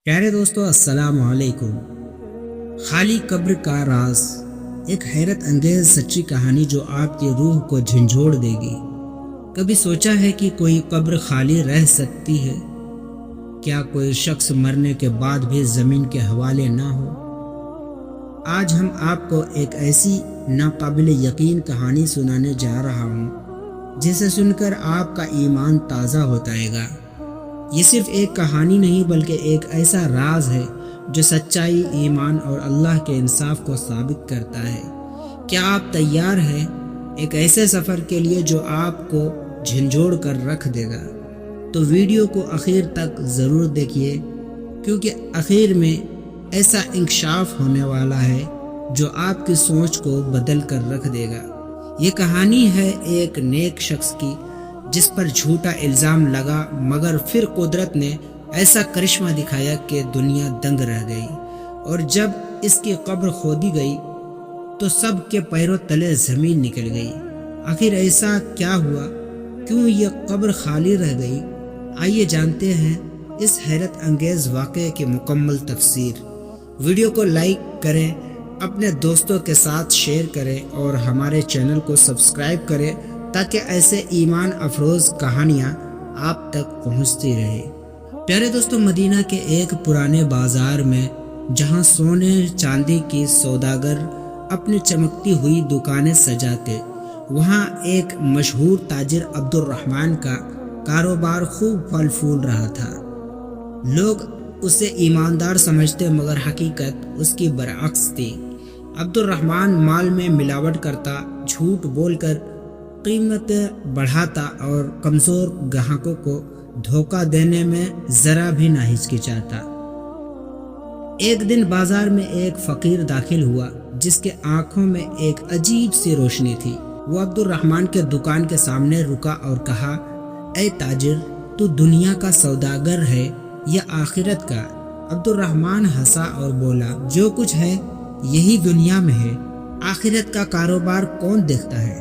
پیارے دوستو السلام علیکم۔ خالی قبر کا راز، ایک حیرت انگیز سچی کہانی جو آپ کی روح کو جھنجھوڑ دے گی۔ کبھی سوچا ہے کہ کوئی قبر خالی رہ سکتی ہے؟ کیا کوئی شخص مرنے کے بعد بھی زمین کے حوالے نہ ہو؟ آج ہم آپ کو ایک ایسی ناقابل یقین کہانی سنانے جا رہا ہوں جسے سن کر آپ کا ایمان تازہ ہو جائے گا۔ یہ صرف ایک کہانی نہیں بلکہ ایک ایسا راز ہے جو سچائی، ایمان اور اللہ کے انصاف کو ثابت کرتا ہے۔ کیا آپ تیار ہیں ایک ایسے سفر کے لیے جو آپ کو جھنجھوڑ کر رکھ دے گا؟ تو ویڈیو کو آخر تک ضرور دیکھیے، کیونکہ آخر میں ایسا انکشاف ہونے والا ہے جو آپ کی سوچ کو بدل کر رکھ دے گا۔ یہ کہانی ہے ایک نیک شخص کی جس پر جھوٹا الزام لگا، مگر پھر قدرت نے ایسا کرشمہ دکھایا کہ دنیا دنگ رہ گئی، اور جب اس کی قبر کھودی گئی تو سب کے پیروں تلے زمین نکل گئی۔ آخر ایسا کیا ہوا؟ کیوں یہ قبر خالی رہ گئی؟ آئیے جانتے ہیں اس حیرت انگیز واقعے کی مکمل تفسیر۔ ویڈیو کو لائک کریں، اپنے دوستوں کے ساتھ شیئر کریں اور ہمارے چینل کو سبسکرائب کریں تاکہ ایسے ایمان افروز کہانیاں آپ تک پہنچتی رہے۔ پیارے دوستو، مدینہ کے ایک پرانے بازار میں جہاں سونے چاندی کی سوداگر اپنی چمکتی ہوئی دکانیں سجاتے، وہاں ایک مشہور تاجر عبد الرحمن کا کاروبار خوب پھل پھول رہا تھا۔ لوگ اسے ایماندار سمجھتے مگر حقیقت اس کی برعکس تھی۔ عبد الرحمن مال میں ملاوٹ کرتا، جھوٹ بول کر قیمتیں بڑھاتا اور کمزور گاہکوں کو دھوکہ دینے میں ذرا بھی نہ ہچکچاتا۔ ایک دن بازار میں ایک فقیر داخل ہوا جس کے آنکھوں میں ایک عجیب سی روشنی تھی۔ وہ عبد الرحمن کے دکان کے سامنے رکا اور کہا، اے تاجر، تو دنیا کا سوداگر ہے یا آخرت کا؟ عبد الرحمن ہنسا اور بولا، جو کچھ ہے یہی دنیا میں ہے، آخرت کا کاروبار کون دیکھتا ہے؟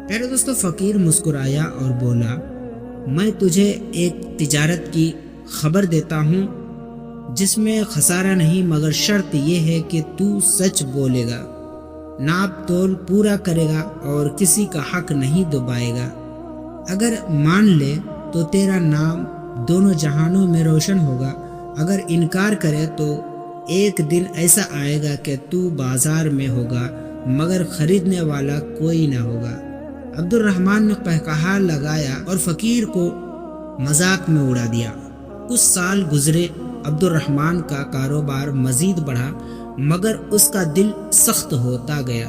پہلے دوستو، فقیر مسکرایا اور بولا، میں تجھے ایک تجارت کی خبر دیتا ہوں جس میں خسارہ نہیں، مگر شرط یہ ہے کہ تو سچ بولے گا، ناپ تول پورا کرے گا اور کسی کا حق نہیں دبائے گا۔ اگر مان لے تو تیرا نام دونوں جہانوں میں روشن ہوگا، اگر انکار کرے تو ایک دن ایسا آئے گا کہ تو بازار میں ہوگا مگر خریدنے والا کوئی نہ ہوگا۔ عبد الرحمن نے قہقہا لگایا اور فقیر کو مذاق میں اڑا دیا۔ کچھ سال گزرے، عبد الرحمن کا کاروبار مزید بڑھا مگر اس کا دل سخت ہوتا گیا۔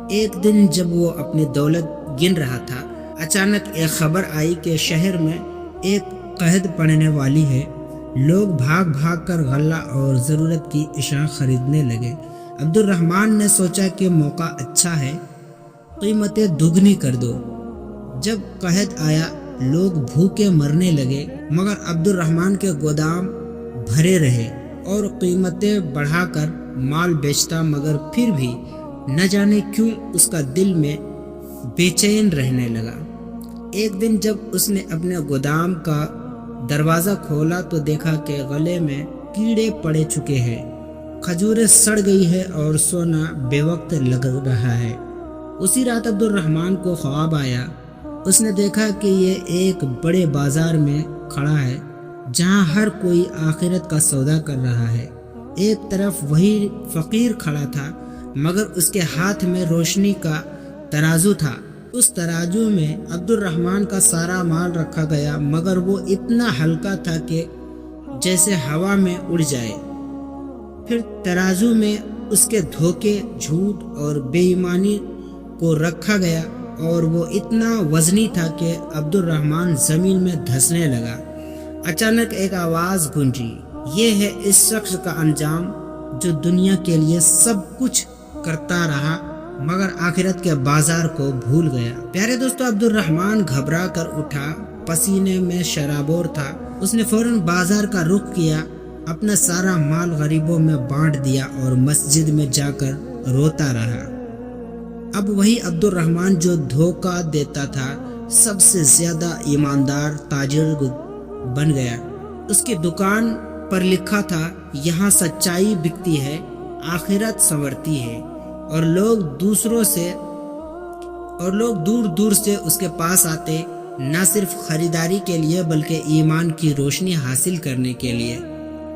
ایک دن جب وہ اپنی دولت گن رہا تھا، اچانک ایک خبر آئی کہ شہر میں ایک قحط پڑنے والی ہے۔ لوگ بھاگ بھاگ کر غلہ اور ضرورت کی اشیاء خریدنے لگے۔ عبد الرحمن نے سوچا کہ موقع اچھا ہے، قیمتیں دگنی کر دو۔ جب قحط آیا، لوگ بھوکے مرنے لگے مگر عبد الرحمن کے گودام بھرے رہے اور قیمتیں بڑھا کر مال بیچتا، مگر پھر بھی نہ جانے کیوں اس کا دل میں بے چین رہنے لگا۔ ایک دن جب اس نے اپنے گودام کا دروازہ کھولا تو دیکھا کہ غلے میں کیڑے پڑے چکے ہیں، کھجوریں سڑ گئی ہے اور سونا بے وقت لگ رہا ہے۔ اسی رات عبد الرحمن کو خواب آیا۔ اس نے دیکھا کہ یہ ایک بڑے بازار میں کھڑا ہے جہاں ہر کوئی آخرت کا سودا کر رہا ہے۔ ایک طرف وہی فقیر کھڑا تھا مگر اس کے ہاتھ میں روشنی کا ترازو تھا۔ اس ترازو میں عبد الرحمن کا سارا مال رکھا گیا مگر وہ اتنا ہلکا تھا کہ جیسے ہوا میں اڑ جائے۔ پھر ترازو میں اس کے دھوکے، جھوٹ اور بے ایمانی کو رکھا گیا اور وہ اتنا وزنی تھا کہ عبد الرحمن زمین میں دھسنے لگا۔ اچانک ایک آواز گونجی، یہ ہے اس شخص کا انجام جو دنیا کے لیے سب کچھ کرتا رہا مگر آخرت کے بازار کو بھول گیا۔ پیارے دوستو، عبد الرحمن گھبرا کر اٹھا، پسینے میں شرابور تھا۔ اس نے فوراً بازار کا رخ کیا، اپنا سارا مال غریبوں میں بانٹ دیا اور مسجد میں جا کر روتا رہا۔ اب وہی عبد الرحمن جو دھوکہ دیتا تھا سب سے زیادہ ایماندار تاجر بن گیا۔ اس کی دکان پر لکھا تھا یہاں سچائی بکتی ہے آخرت سنورتی ہے، اور لوگ دور دور سے اس کے پاس آتے، نہ صرف خریداری کے لیے بلکہ ایمان کی روشنی حاصل کرنے کے لیے۔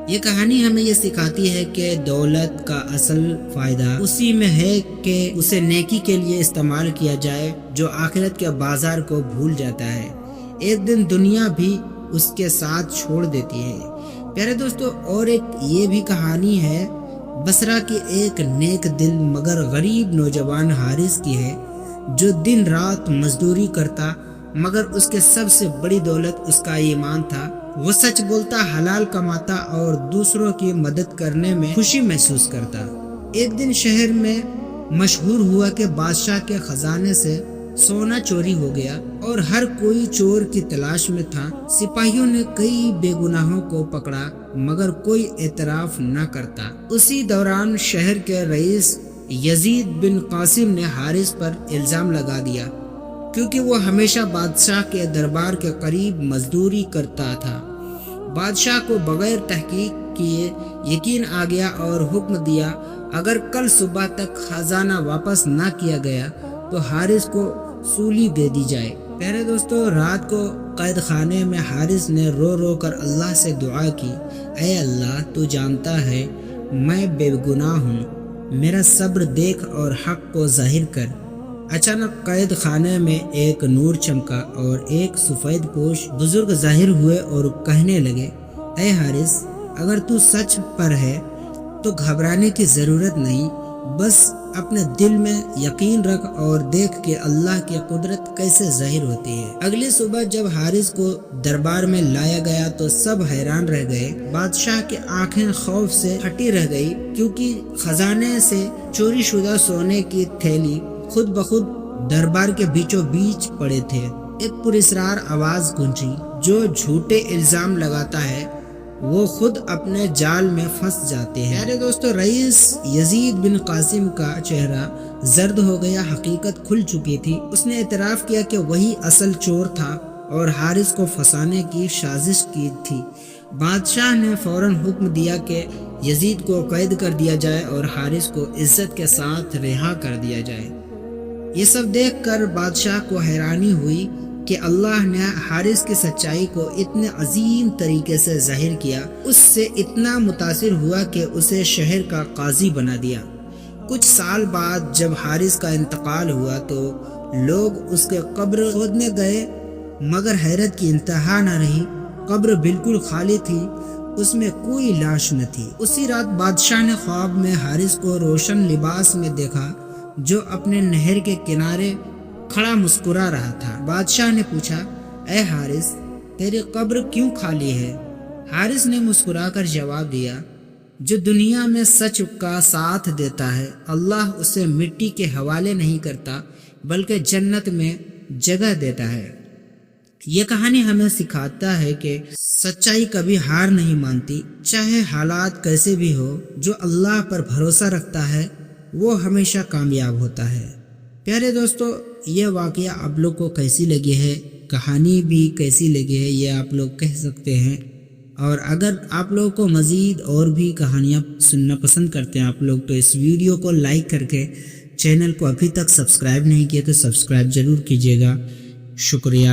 یہ کہانی ہمیں یہ سکھاتی ہے کہ دولت کا اصل فائدہ اسی میں ہے کہ اسے نیکی کے لیے استعمال کیا جائے، جو آخرت کے بازار کو بھول جاتا ہے ایک دن دنیا بھی اس کے ساتھ چھوڑ دیتی ہے۔ پیارے دوستو، اور ایک یہ بھی کہانی ہے بصرہ کی ایک نیک دل مگر غریب نوجوان حارث کی ہے، جو دن رات مزدوری کرتا، مگر اس کے سب سے بڑی دولت اس کا ایمان تھا۔ وہ سچ بولتا، حلال کماتا اور دوسروں کی مدد کرنے میں خوشی محسوس کرتا۔ ایک دن شہر میں مشہور ہوا کہ بادشاہ کے خزانے سے سونا چوری ہو گیا اور ہر کوئی چور کی تلاش میں تھا۔ سپاہیوں نے کئی بے گناہوں کو پکڑا مگر کوئی اعتراف نہ کرتا۔ اسی دوران شہر کے رئیس یزید بن قاسم نے حارث پر الزام لگا دیا، کیونکہ وہ ہمیشہ بادشاہ کے دربار کے قریب مزدوری کرتا تھا۔ بادشاہ کو بغیر تحقیق کیے یقین آ گیا اور حکم دیا اگر کل صبح تک خزانہ واپس نہ کیا گیا تو حارث کو سولی دے دی جائے۔ پیارے دوستو، رات کو قید خانے میں حارث نے رو رو کر اللہ سے دعا کی، اے اللہ، تو جانتا ہے میں بے گناہ ہوں، میرا صبر دیکھ اور حق کو ظاہر کر۔ اچانک قید خانے میں ایک نور چمکا اور ایک سفید پوش بزرگ ظاہر ہوئے اور کہنے لگے، اے حارث، اگر تو سچ پر ہے تو گھبرانے کی ضرورت نہیں، بس اپنے دل میں یقین رکھ اور دیکھ کہ اللہ کی قدرت کیسے ظاہر ہوتی ہے۔ اگلی صبح جب حارث کو دربار میں لایا گیا تو سب حیران رہ گئے۔ بادشاہ کی آنکھیں خوف سے پھٹی رہ گئی، کیونکہ خزانے سے چوری شدہ سونے کی تھیلی خود بخود دربار کے بیچوں بیچ پڑے تھے۔ ایک پراسرار آواز گونجی، جو جھوٹے الزام لگاتا ہے وہ خود اپنے جال میں پھنس جاتے ہیں۔ میرے دوستو، رئیس یزید بن قاسم کا چہرہ زرد ہو گیا، حقیقت کھل چکی تھی۔ اس نے اعتراف کیا کہ وہی اصل چور تھا اور حارث کو پھنسانے کی سازش کی تھی۔ بادشاہ نے فوراً حکم دیا کہ یزید کو قید کر دیا جائے اور حارث کو عزت کے ساتھ رہا کر دیا جائے۔ یہ سب دیکھ کر بادشاہ کو حیرانی ہوئی کہ اللہ نے حارث کی سچائی کو اتنے عظیم طریقے سے ظاہر کیا۔ اس سے اتنا متاثر ہوا کہ اسے شہر کا قاضی بنا دیا۔ کچھ سال بعد جب حارث کا انتقال ہوا تو لوگ اس کے قبر کھودنے گئے، مگر حیرت کی انتہا نہ رہی۔ قبر بالکل خالی تھی، اس میں کوئی لاش نہ تھی۔ اسی رات بادشاہ نے خواب میں حارث کو روشن لباس میں دیکھا، جو اپنے نہر کے کنارے کھڑا مسکرا رہا تھا۔ بادشاہ نے پوچھا، اے حارث، تیری قبر کیوں خالی ہے؟ حارث نے مسکرا کر جواب دیا، جو دنیا میں سچ کا ساتھ دیتا ہے اللہ اسے مٹی کے حوالے نہیں کرتا بلکہ جنت میں جگہ دیتا ہے۔ یہ کہانی ہمیں سکھاتا ہے کہ سچائی کبھی ہار نہیں مانتی، چاہے حالات کیسے بھی ہو۔ جو اللہ پر بھروسہ رکھتا ہے وہ ہمیشہ کامیاب ہوتا ہے۔ پیارے دوستو، یہ واقعہ آپ لوگ کو کیسی لگی ہے، کہانی بھی کیسی لگی ہے، یہ آپ لوگ کہہ سکتے ہیں۔ اور اگر آپ لوگوں کو مزید اور بھی کہانیاں سننا پسند کرتے ہیں آپ لوگ، تو اس ویڈیو کو لائک کر کے چینل کو ابھی تک سبسکرائب نہیں کیا تو سبسکرائب ضرور کیجیے گا۔ شکریہ۔